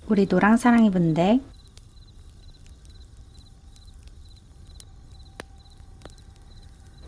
우리 노랑사랑이 분들,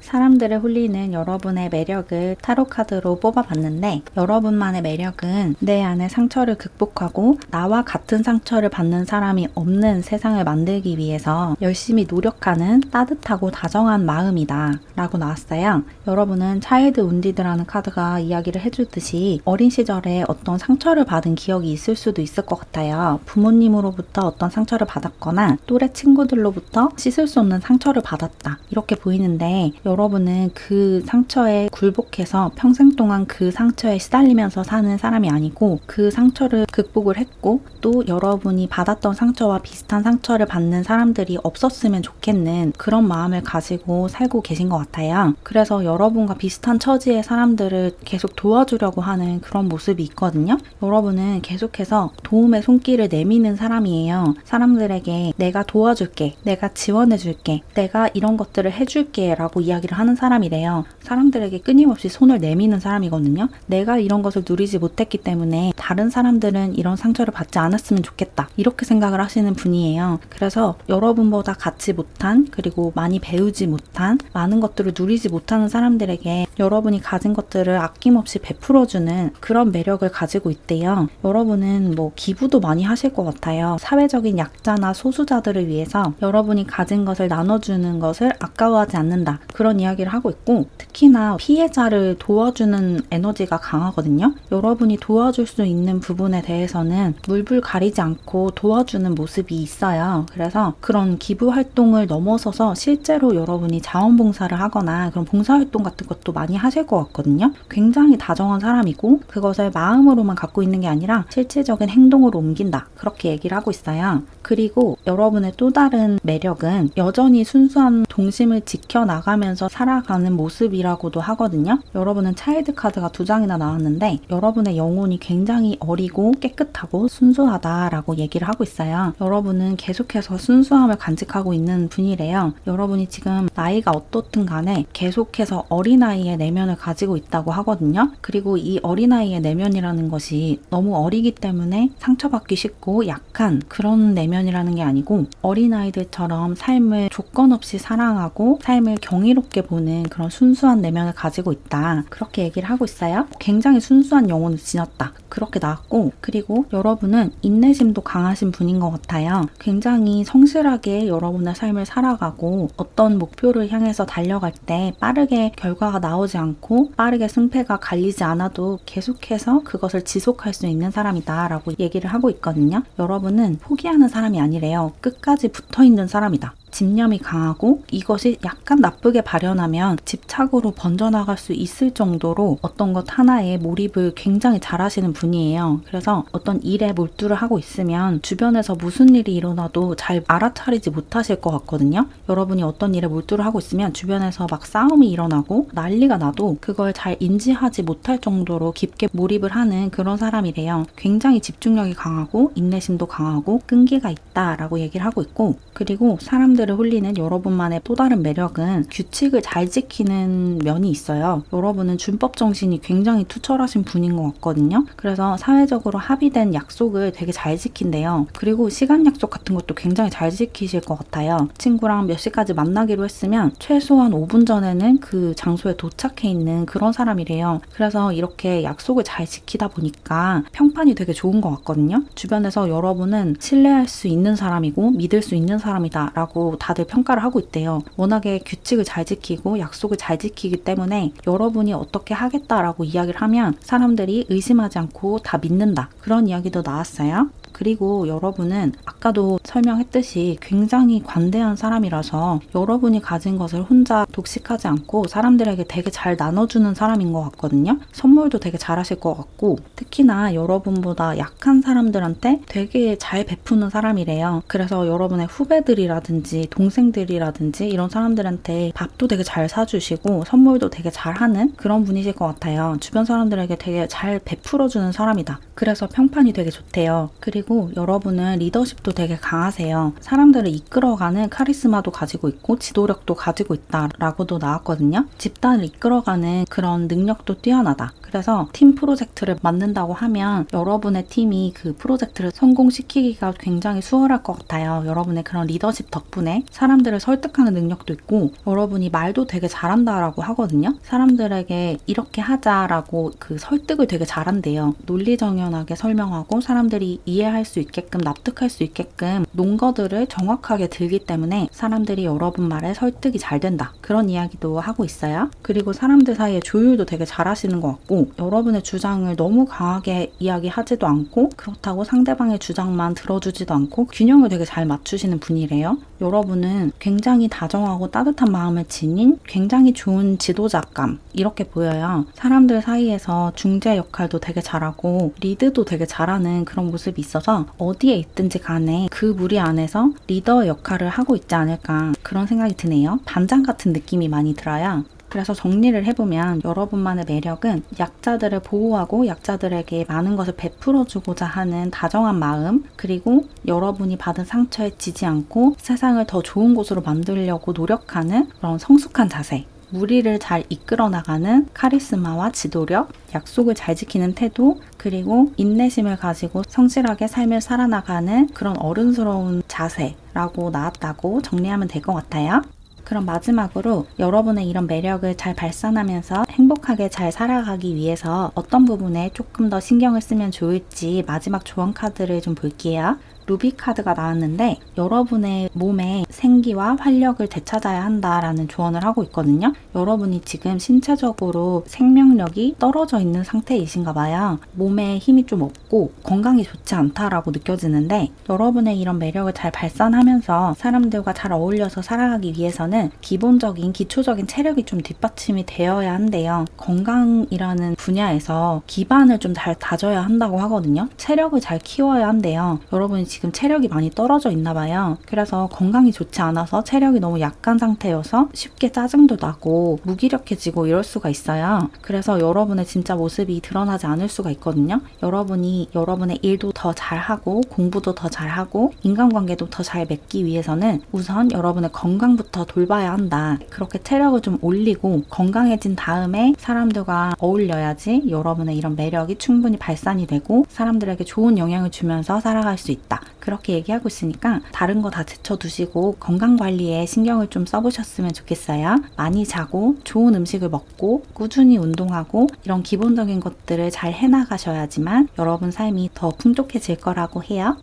사람들을 홀리는 여러분의 매력을 타로카드로 뽑아봤는데, 여러분만의 매력은 내 안의 상처를 극복하고 나와 같은 상처를 받는 사람이 없는 세상을 만들기 위해서 열심히 노력하는 따뜻하고 다정한 마음이다 라고 나왔어요. 여러분은 차일드 운디드라는 카드가 이야기를 해주듯이 어린 시절에 어떤 상처를 받은 기억이 있을 수도 있을 것 같아요. 부모님으로부터 어떤 상처를 받았거나 또래 친구들로부터 씻을 수 없는 상처를 받았다, 이렇게 보이는데, 여러분은 그 상처에 굴복해서 평생 동안 그 상처에 시달리면서 사는 사람이 아니고, 그 상처를 극복을 했고 또 여러분이 받았던 상처와 비슷한 상처를 받는 사람들이 없었으면 좋겠는 그런 마음을 가지고 살고 계신 것 같아요. 그래서 여러분과 비슷한 처지의 사람들을 계속 도와주려고 하는 그런 모습이 있거든요. 여러분은 계속해서 도움의 손길을 내미는 사람이에요. 사람들에게 내가 도와줄게, 내가 지원해줄게, 내가 이런 것들을 해줄게 라고 이야기를 하는 사람이래요. 사람들에게 끊임없이 손을 내미는 사람이거든요. 내가 이런 것을 누리지 못했기 때문에 다른 사람들은 이런 상처를 받지 않았으면 좋겠다, 이렇게 생각을 하시는 분이에요. 그래서 여러분보다 갖지 못한, 그리고 많이 배우지 못한, 많은 것들을 누리지 못하는 사람들에게 여러분이 가진 것들을 아낌없이 베풀어주는 그런 매력을 가지고 있대요. 여러분은 기부도 많이 하실 것 같아요. 사회적인 약자나 소수자들을 위해서 여러분이 가진 것을 나눠주는 것을 아까워하지 않는다, 그런 이야기를 하고 있고, 특히나 피해자를 도와주는 에너지가 강하거든요. 여러분이 도와줄 수 있는 부분에 대해서는 물불 가리지 않고 도와주는 모습이 있어요. 그래서 그런 기부 활동을 넘어서서 실제로 여러분이 자원봉사를 하거나 그런 봉사활동 같은 것도 많이 하실 것 같거든요. 굉장히 다정한 사람이고, 그것을 마음으로만 갖고 있는 게 아니라 실질적인 행동으로 옮긴다, 그렇게 얘기를 하고 있어요. 그리고 여러분의 또 다른 매력은 여전히 순수한 동심을 지켜나가면서 살아가는 모습이라고도 하거든요. 여러분은 차일드 카드가 2장이나 나왔는데, 여러분의 영혼이 굉장히 어리고 깨끗하고 순수하다라고 얘기를 하고 있어요. 여러분은 계속해서 순수함을 간직하고 있는 분이래요. 여러분이 지금 나이가 어떻든 간에 계속해서 어린아이의 내면을 가지고 있다고 하거든요. 그리고 이 어린아이의 내면이라는 것이 너무 어리기 때문에 상처받기 쉽고 약한 그런 내면이라는 게 아니고, 어린아이들처럼 삶을 조건 없이 사랑하고 삶을 경이롭게 보는 그런 순수한 내면을 가지고 있다, 그렇게 얘기를 하고 있어요. 굉장히 순수한 영혼을 지녔다, 그렇게 나왔고, 그리고 여러분은 인내심도 강하신 분인 것 같아요. 굉장히 성실하게 여러분의 삶을 살아가고, 어떤 목표를 향해서 달려갈 때 빠르게 결과가 나오지 않고 빠르게 승패가 갈리지 않아도 계속해서 그것을 지속할 수 있는 사람이다 라고 얘기를 하고 있거든요. 여러분은 포기하는 사람이 아니래요. 끝까지 붙어있는 사람이다. 집념이 강하고, 이것이 약간 나쁘게 발현하면 집착으로 번져나갈 수 있을 정도로 어떤 것 하나에 몰입을 굉장히 잘하시는 분이에요. 그래서 어떤 일에 몰두를 하고 있으면 주변에서 무슨 일이 일어나도 잘 알아차리지 못하실 것 같거든요. 여러분이 어떤 일에 몰두를 하고 있으면 주변에서 막 싸움이 일어나고 난리가 나도 그걸 잘 인지하지 못할 정도로 깊게 몰입을 하는 그런 사람이래요. 굉장히 집중력이 강하고 인내심도 강하고 끈기가 있다라고 얘기를 하고 있고, 그리고 사람들을 홀리는 여러분만의 또 다른 매력은 규칙을 잘 지키는 면이 있어요. 여러분은 준법 정신이 굉장히 투철하신 분인 것 같거든요. 그래서 사회적으로 합의된 약속을 되게 잘 지킨대요. 그리고 시간 약속 같은 것도 굉장히 잘 지키실 것 같아요. 친구랑 몇 시까지 만나기로 했으면 최소한 5분 전에는 그 장소에 도착해 있는 그런 사람이래요. 그래서 이렇게 약속을 잘 지키다 보니까 평판이 되게 좋은 것 같거든요. 주변에서 여러분은 신뢰할 수 있는 사람이고 믿을 수 있는 사람이다 라고 다들 평가를 하고 있대요. 워낙에 규칙을 잘 지키고 약속을 잘 지키기 때문에 여러분이 어떻게 하겠다라고 이야기를 하면 사람들이 의심하지 않고 다 믿는다, 그런 이야기도 나왔어요. 그리고 여러분은 아까도 설명했듯이 굉장히 관대한 사람이라서 여러분이 가진 것을 혼자 독식하지 않고 사람들에게 되게 잘 나눠주는 사람인 것 같거든요. 선물도 되게 잘하실 것 같고, 특히나 여러분보다 약한 사람들한테 되게 잘 베푸는 사람이래요. 그래서 여러분의 후배들이라든지 친구라든지 동생들이라든지 이런 사람들한테 밥도 되게 잘 사주시고 선물도 되게 잘하는 그런 분이실 것 같아요. 주변 사람들에게 되게 잘 베풀어주는 사람이다. 그래서 평판이 되게 좋대요. 그리고 여러분은 리더십도 되게 강하세요. 사람들을 이끌어가는 카리스마도 가지고 있고 지도력도 가지고 있다라고도 나왔거든요. 집단을 이끌어가는 그런 능력도 뛰어나다. 그래서 팀 프로젝트를 맡는다고 하면 여러분의 팀이 그 프로젝트를 성공시키기가 굉장히 수월할 것 같아요. 여러분의 그런 리더십 덕분에 사람들을 설득하는 능력도 있고 여러분이 말도 되게 잘한다라고 하거든요. 사람들에게 이렇게 하자라고 그 설득을 되게 잘한대요. 논리정연하게 설명하고 사람들이 이해할 수 있게끔 납득할 수 있게끔 논거들을 정확하게 들기 때문에 사람들이 여러분 말에 설득이 잘 된다. 그런 이야기도 하고 있어요. 그리고 사람들 사이에 조율도 되게 잘하시는 것 같고 여러분의 주장을 너무 강하게 이야기하지도 않고 그렇다고 상대방의 주장만 들어주지도 않고 균형을 되게 잘 맞추시는 분이래요. 여러분은 굉장히 다정하고 따뜻한 마음을 지닌 굉장히 좋은 지도자감 이렇게 보여요. 사람들 사이에서 중재 역할도 되게 잘하고 리드도 되게 잘하는 그런 모습이 있어서 어디에 있든지 간에 그 무리 안에서 리더 역할을 하고 있지 않을까 그런 생각이 드네요. 반장 같은 느낌이 많이 들어요. 그래서 정리를 해보면 여러분만의 매력은 약자들을 보호하고 약자들에게 많은 것을 베풀어주고자 하는 다정한 마음, 그리고 여러분이 받은 상처에 지지 않고 세상을 더 좋은 곳으로 만들려고 노력하는 그런 성숙한 자세, 무리를 잘 이끌어 나가는 카리스마와 지도력, 약속을 잘 지키는 태도, 그리고 인내심을 가지고 성실하게 삶을 살아나가는 그런 어른스러운 자세라고 나왔다고 정리하면 될 것 같아요. 그럼 마지막으로 여러분의 이런 매력을 잘 발산하면서 행복하게 잘 살아가기 위해서 어떤 부분에 조금 더 신경을 쓰면 좋을지 마지막 조언 카드를 좀 볼게요. 루비 카드가 나왔는데 여러분의 몸에 생기와 활력을 되찾아야 한다라는 조언을 하고 있거든요. 여러분이 지금 신체적으로 생명력이 떨어져 있는 상태이신가 봐요. 몸에 힘이 좀 없고 건강이 좋지 않다라고 느껴지는데 여러분의 이런 매력을 잘 발산하면서 사람들과 잘 어울려서 살아가기 위해서는 기본적인 기초적인 체력이 좀 뒷받침이 되어야 한대요. 건강이라는 분야에서 기반을 좀 잘 다져야 한다고 하거든요. 체력을 잘 키워야 한대요. 여러분이 지금 체력이 많이 떨어져 있나 봐요. 그래서 건강이 좋지 않아서 체력이 너무 약한 상태여서 쉽게 짜증도 나고 무기력해지고 이럴 수가 있어요. 그래서 여러분의 진짜 모습이 드러나지 않을 수가 있거든요. 여러분이 여러분의 일도 더 잘하고 공부도 더 잘하고 인간관계도 더 잘 맺기 위해서는 우선 여러분의 건강부터 돌봐야 한다. 그렇게 체력을 좀 올리고 건강해진 다음에 사람들과 어울려야지 여러분의 이런 매력이 충분히 발산이 되고 사람들에게 좋은 영향을 주면서 살아갈 수 있다. 그렇게 얘기하고 있으니까 다른 거 다 제쳐두시고 건강관리에 신경을 좀 써보셨으면 좋겠어요. 많이 자고 좋은 음식을 먹고 꾸준히 운동하고 이런 기본적인 것들을 잘 해나가셔야지만 여러분 삶이 더 풍족해질 거라고 해요.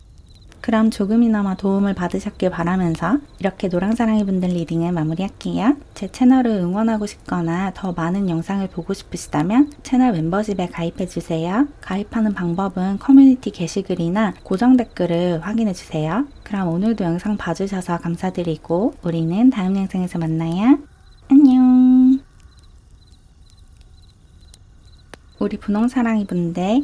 그럼 조금이나마 도움을 받으셨길 바라면서 이렇게 노랑사랑이 분들 리딩을 마무리할게요. 제 채널을 응원하고 싶거나 더 많은 영상을 보고 싶으시다면 채널 멤버십에 가입해주세요. 가입하는 방법은 커뮤니티 게시글이나 고정 댓글을 확인해주세요. 그럼 오늘도 영상 봐주셔서 감사드리고 우리는 다음 영상에서 만나요. 안녕. 우리 분홍사랑이 분들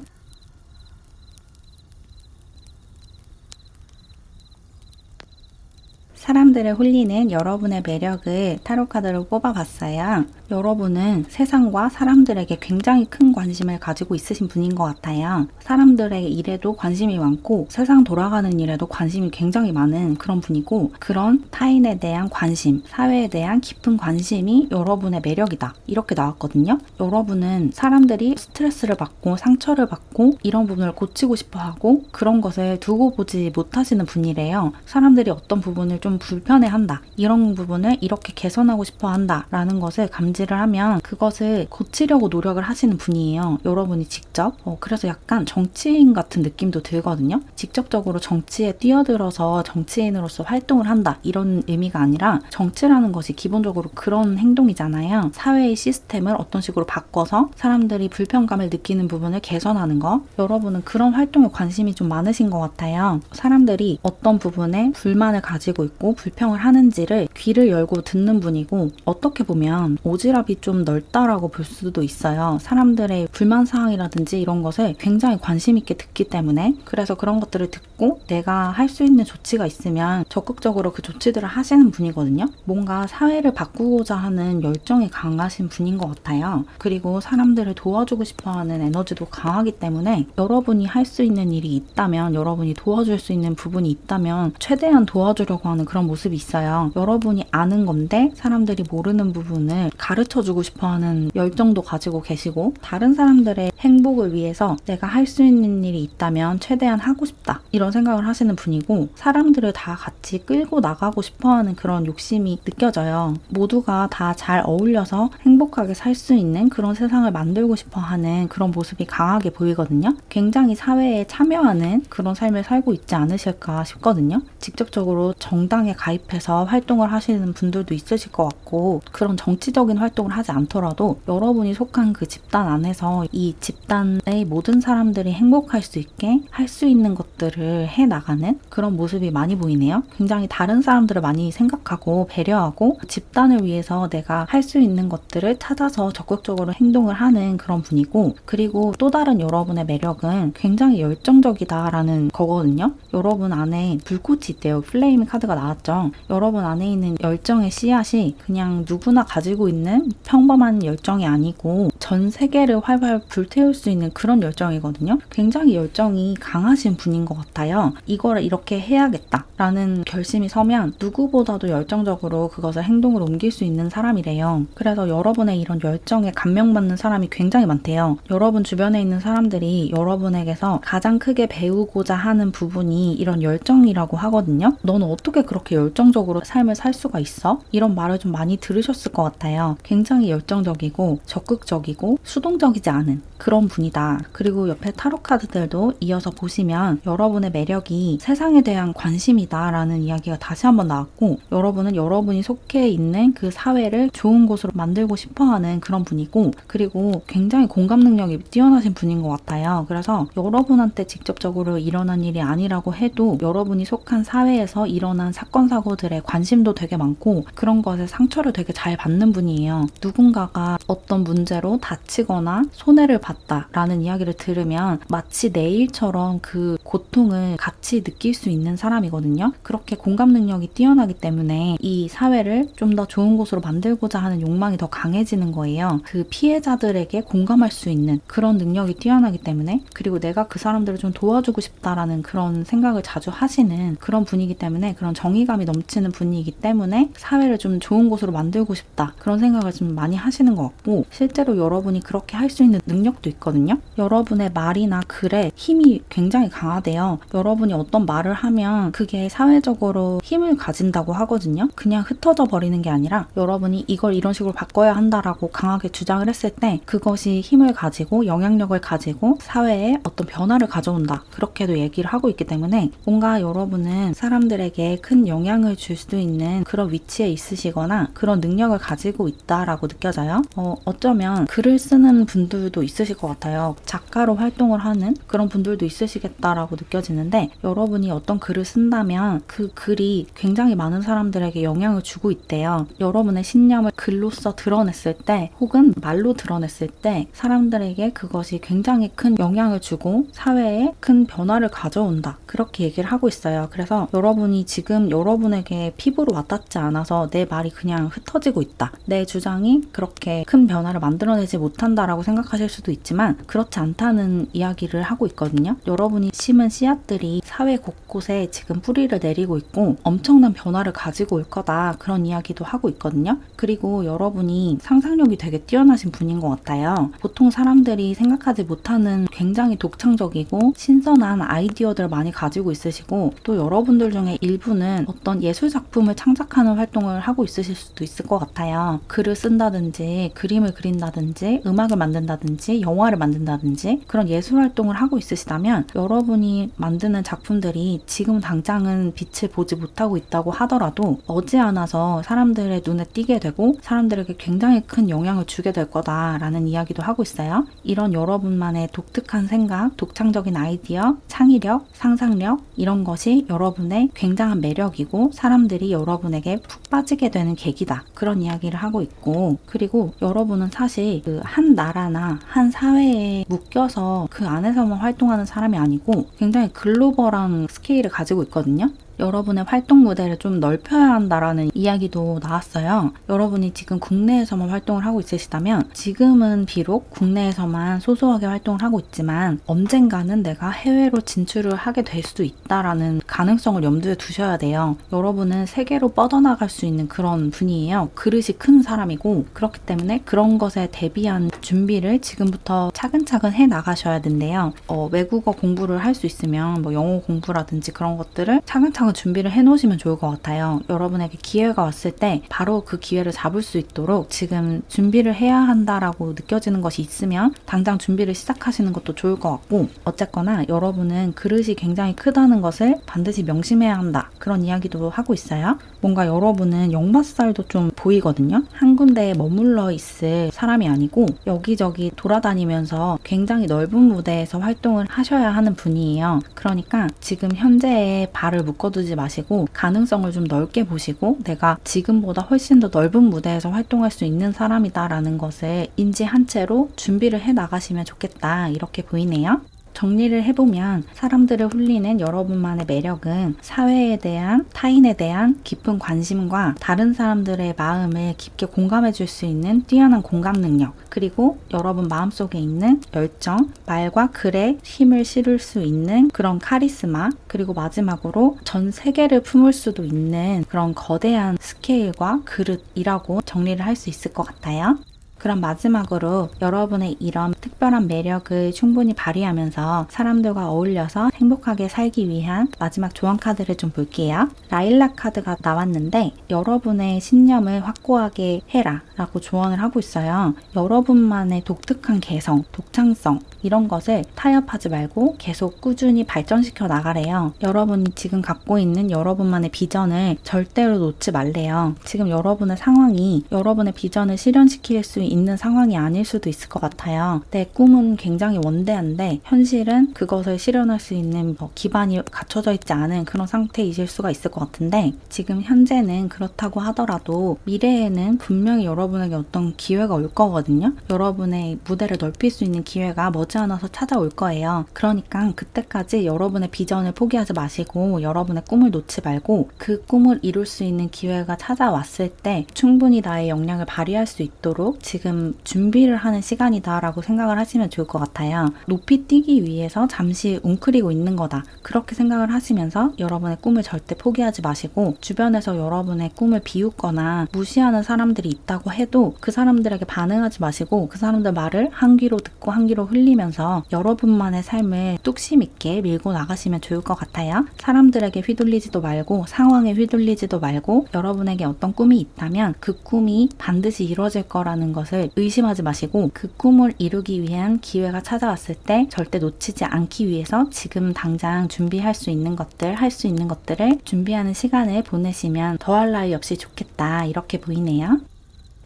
사람들을 홀리는 여러분의 매력을 타로카드로 뽑아봤어요. 여러분은 세상과 사람들에게 굉장히 큰 관심을 가지고 있으신 분인 것 같아요. 사람들의 일에도 관심이 많고 세상 돌아가는 일에도 관심이 굉장히 많은 그런 분이고 그런 타인에 대한 관심, 사회에 대한 깊은 관심이 여러분의 매력이다. 이렇게 나왔거든요. 여러분은 사람들이 스트레스를 받고 상처를 받고 이런 부분을 고치고 싶어 하고 그런 것을 두고 보지 못하시는 분이래요. 사람들이 어떤 부분을 좀 불편해한다. 이런 부분을 이렇게 개선하고 싶어 한다. 라는 것을 감지를 하면 그것을 고치려고 노력을 하시는 분이에요. 여러분이 직접. 그래서 약간 정치인 같은 느낌도 들거든요. 직접적으로 정치에 뛰어들어서 정치인으로서 활동을 한다. 이런 의미가 아니라 정치라는 것이 기본적으로 그런 행동이잖아요. 사회의 시스템을 어떤 식으로 바꿔서 사람들이 불편감을 느끼는 부분을 개선하는 거. 여러분은 그런 활동에 관심이 좀 많으신 것 같아요. 사람들이 어떤 부분에 불만을 가지고 있고 느끼고 불평을 하는지를 귀를 열고 듣는 분이고, 어떻게 보면 오지랖이 좀 넓다라고 볼 수도 있어요. 사람들의 불만사항이라든지 이런 것을 굉장히 관심 있게 듣기 때문에. 그래서 그런 것들을 듣고 내가 할 수 있는 조치가 있으면 적극적으로 그 조치들을 하시는 분이거든요. 뭔가 사회를 바꾸고자 하는 열정이 강하신 분인 것 같아요. 그리고 사람들을 도와주고 싶어하는 에너지도 강하기 때문에 여러분이 할 수 있는 일이 있다면, 여러분이 도와줄 수 있는 부분이 있다면 최대한 도와주려고 하는 그런 모습이 있어요. 여러분이 아는 건데 사람들이 모르는 부분을 가르쳐주고 싶어하는 열정도 가지고 계시고, 다른 사람들의 행복을 위해서 내가 할 수 있는 일이 있다면 최대한 하고 싶다, 이런 생각을 하시는 분이고, 사람들을 다 같이 끌고 나가고 싶어하는 그런 욕심이 느껴져요. 모두가 다 잘 어울려서 행복하게 살 수 있는 그런 세상을 만들고 싶어하는 그런 모습이 강하게 보이거든요. 굉장히 사회에 참여하는 그런 삶을 살고 있지 않으실까 싶거든요. 직접적으로 정당에 가입해서 활동을 하시는 분들도 있으실 것 같고, 그런 정치적인 활동을 하지 않더라도 여러분이 속한 그 집단 안에서 이 집단의 모든 사람들이 행복할 수 있게 할 수 있는 것들을 해나가는 그런 모습이 많이 보이네요. 굉장히 다른 사람들을 많이 생각하고 배려하고 집단을 위해서 내가 할 수 있는 것들을 찾아서 적극적으로 행동을 하는 그런 분이고, 그리고 또 다른 여러분의 매력은 굉장히 열정적이다라는 거거든요. 여러분 안에 불꽃이 있대요. 플레임 카드가 나왔죠. 여러분 안에 있는 열정의 씨앗이 그냥 누구나 가지고 있는 평범한 열정이 아니고 전 세계를 활활 불태울 수 있는 그런 열정이거든요. 굉장히 열정이 강하신 분인 것 같아요. 이거를 이렇게 해야겠다라는 결심이 서면 누구보다도 열정적으로 그것을 행동으로 옮길 수 있는 사람이래요. 그래서 여러분의 이런 열정에 감명받는 사람이 굉장히 많대요. 여러분 주변에 있는 사람들이 여러분에게서 가장 크게 배우고자 하는 부분이 이런 열정이라고 하거든요. 너는 어떻게 그렇게 열정적으로 삶을 살 수가 있어? 이런 말을 좀 많이 들으셨을 것 같아요. 굉장히 열정적이고 적극적이고 수동적이지 않은 그런 분이다. 그리고 옆에 타로 카드들도 이어서 보시면 여러분의 매력이 세상에 대한 관심이다 라는 이야기가 다시 한번 나왔고, 여러분은 여러분이 속해 있는 그 사회를 좋은 곳으로 만들고 싶어하는 그런 분이고, 그리고 굉장히 공감 능력이 뛰어나신 분인 것 같아요. 그래서 여러분한테 직접적으로 일어난 일이 아니라고 해도 여러분이 속한 사회에서 일어난 사건 사고들에 관심도 되게 많고 그런 것에 상처를 되게 잘 받는 분이에요. 누군가가 어떤 문제로 다치거나 손해를 봤다라는 이야기를 들으면 마치 내 일처럼 그 고통을 같이 느낄 수 있는 사람이거든요. 그렇게 공감 능력이 뛰어나기 때문에 이 사회를 좀 더 좋은 곳으로 만들고자 하는 욕망이 더 강해지는 거예요. 그 피해자들에게 공감할 수 있는 그런 능력이 뛰어나기 때문에, 그리고 내가 그 사람들을 좀 도와주고 싶다라는 그런 생각을 자주 하시는 그런 분이기 때문에, 그런 정의감이 넘치는 분이기 때문에 사회를 좀 좋은 곳으로 만들고 싶다, 그런 생각을 좀 많이 하시는 것 같고, 실제로 여러분이 그렇게 할 수 있는 능력도 있거든요. 여러분의 말이나 글에 힘이 굉장히 강하대요. 여러분이 어떤 말을 하면 그게 사회적으로 힘을 가진다고 하거든요. 그냥 흩어져 버리는 게 아니라 여러분이 이걸 이런 식으로 바꿔야 한다라고 강하게 주장을 했을 때 그것이 힘을 가지고 영향력을 가지고 사회에 어떤 변화를 가져온다, 그렇게도 얘기를 하고 있기 때문에 뭔가 여러분은 사람들에게 큰 영향을 줄 수 있는 그런 위치에 있으시거나 그런 능력을 가지고 있다라고 느껴져요. 어쩌면 글을 쓰는 분들도 있으실 것 같아요. 작가로 활동을 하는 그런 분들도 있으시겠다라고 느껴지는데, 여러분이 어떤 글을 쓴다면 그 글이 굉장히 많은 사람들에게 영향을 주고 있대요. 여러분의 신념을 글로써 드러냈을 때 혹은 말로 드러냈을 때 사람들에게 그것이 굉장히 큰 영향을 주고 사회에 큰 변화를 가져온다, 그렇게 얘기를 하고 있어요. 그래서 여러분이 지금 여러분에게 피부로 와닿지 않아서 내 말이 그냥 흩어지고 있다, 내 주장이 그렇게 큰 변화를 만들어내지 못한다라고 생각하실 수도 있지만 그렇지 않다는 이야기를 하고 있거든요. 여러분이 심은 씨앗들이 사회 곳곳에 지금 뿌리를 내리고 있고 엄청난 변화를 가지고 올 거다, 그런 이야기도 하고 있거든요. 그리고 여러분이 상상력이 되게 뛰어나신 분인 것 같아요. 보통 사람들이 생각하지 못하는 굉장히 독창적이고 신선한 아이디어들을 많이 가지고 있으시고, 또 여러분들 중에 일부는 어떤 예술 작품을 창작하는 활동을 하고 있으실 수도 있을 것 같아요. 글을 쓴다든지 그림을 그린다든지 음악을 만든다든지 영화를 만든다든지 그런 예술 활동을 하고 있으시다면 여러분이 만드는 작품들이 지금 당장은 빛을 보지 못하고 있다고 하더라도 머지않아서 사람들의 눈에 띄게 되고 사람들에게 굉장히 큰 영향을 주게 될 거다라는 이야기도 하고 있어요. 이런 여러분만의 독특한 생각, 독창적인 아이디어, 창의력, 상상력 이런 것이 여러분의 굉장한 매력이고 사람들이 여러분에게 푹 빠지게 되는 계기다. 그런 이야기를 하고 있고, 그리고 여러분은 사실 그 한 나라나 한 사회에 묶여서 그 안에서만 활동하는 사람이 아니고 굉장히 글로벌한 스케일을 가지고 있거든요. 여러분의 활동 무대를 좀 넓혀야 한다라는 이야기도 나왔어요. 여러분이 지금 국내에서만 활동을 하고 있으시다면 지금은 비록 국내에서만 소소하게 활동을 하고 있지만 언젠가는 내가 해외로 진출을 하게 될 수도 있다라는 가능성을 염두에 두셔야 돼요. 여러분은 세계로 뻗어나갈 수 있는 그런 분이에요. 그릇이 큰 사람이고, 그렇기 때문에 그런 것에 대비한 준비를 지금부터 차근차근 해 나가셔야 된대요. 외국어 공부를 할 수 있으면 뭐 영어 공부라든지 그런 것들을 차근차근 준비를 해 놓으시면 좋을 것 같아요. 여러분에게 기회가 왔을 때 바로 그 기회를 잡을 수 있도록 지금 준비를 해야 한다라고 느껴지는 것이 있으면 당장 준비를 시작하시는 것도 좋을 것 같고, 어쨌거나 여러분은 그릇이 굉장히 크다는 것을 반드시 명심해야 한다. 그런 이야기도 하고 있어요. 뭔가 여러분은 역마살도 좀 보이거든요. 한 군데에 머물러 있을 사람이 아니고 여기저기 돌아다니면서 굉장히 넓은 무대에서 활동을 하셔야 하는 분이에요. 그러니까 지금 현재에 발을 묶어두지 마시고 가능성을 좀 넓게 보시고 내가 지금보다 훨씬 더 넓은 무대에서 활동할 수 있는 사람이다라는 것을 인지한 채로 준비를 해 나가시면 좋겠다. 이렇게 보이네요. 정리를 해보면 사람들을 홀리는 여러분만의 매력은 사회에 대한, 타인에 대한 깊은 관심과 다른 사람들의 마음을 깊게 공감해 줄 수 있는 뛰어난 공감 능력, 그리고 여러분 마음속에 있는 열정, 말과 글에 힘을 실을 수 있는 그런 카리스마, 그리고 마지막으로 전 세계를 품을 수도 있는 그런 거대한 스케일과 그릇이라고 정리를 할 수 있을 것 같아요. 그럼 마지막으로 여러분의 이런 특별한 매력을 충분히 발휘하면서 사람들과 어울려서 행복하게 살기 위한 마지막 조언 카드를 좀 볼게요. 라일락 카드가 나왔는데 여러분의 신념을 확고하게 해라 라고 조언을 하고 있어요. 여러분만의 독특한 개성, 독창성 이런 것을 타협하지 말고 계속 꾸준히 발전시켜 나가래요. 여러분이 지금 갖고 있는 여러분만의 비전을 절대로 놓지 말래요. 지금 여러분의 상황이 여러분의 비전을 실현시킬 수 있는 상황이 아닐 수도 있을 것 같아요. 내 꿈은 굉장히 원대한데 현실은 그것을 실현할 수 있는 기반이 갖춰져 있지 않은 그런 상태이실 수가 있을 것 같은데, 지금 현재는 그렇다고 하더라도 미래에는 분명히 여러분에게 어떤 기회가 올 거거든요. 여러분의 무대를 넓힐 수 있는 기회가 머지않아서 찾아올 거예요. 그러니까 그때까지 여러분의 비전을 포기하지 마시고 여러분의 꿈을 놓지 말고 그 꿈을 이룰 수 있는 기회가 찾아왔을 때 충분히 나의 역량을 발휘할 수 있도록 지금 준비를 하는 시간이다 라고 생각을 하시면 좋을 것 같아요. 높이 뛰기 위해서 잠시 웅크리고 있는 거다. 그렇게 생각을 하시면서 여러분의 꿈을 절대 포기하지 마시고, 주변에서 여러분의 꿈을 비웃거나 무시하는 사람들이 있다고 해도 그 사람들에게 반응하지 마시고 그 사람들 말을 한 귀로 듣고 한 귀로 흘리면서 여러분만의 삶을 뚝심 있게 밀고 나가시면 좋을 것 같아요. 사람들에게 휘둘리지도 말고 상황에 휘둘리지도 말고 여러분에게 어떤 꿈이 있다면 그 꿈이 반드시 이루어질 거라는 것을 의심하지 마시고 그 꿈을 이루기 위한 기회가 찾아왔을 때 절대 놓치지 않기 위해서 지금 당장 준비할 수 있는 것들, 할 수 있는 것들을 준비하는 시간을 보내시면 더할 나위 없이 좋겠다. 이렇게 보이네요.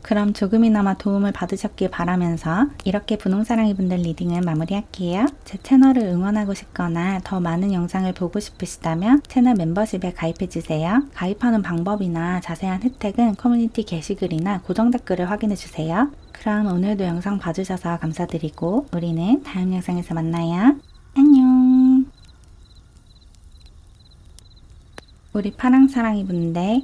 그럼 조금이나마 도움을 받으셨길 바라면서 이렇게 분홍사랑이 분들 리딩을 마무리할게요. 제 채널을 응원하고 싶거나 더 많은 영상을 보고 싶으시다면 채널 멤버십에 가입해주세요. 가입하는 방법이나 자세한 혜택은 커뮤니티 게시글이나 고정 댓글을 확인해주세요. 그럼 오늘도 영상 봐주셔서 감사드리고 우리는 다음 영상에서 만나요. 안녕. 우리 파랑사랑이 분들,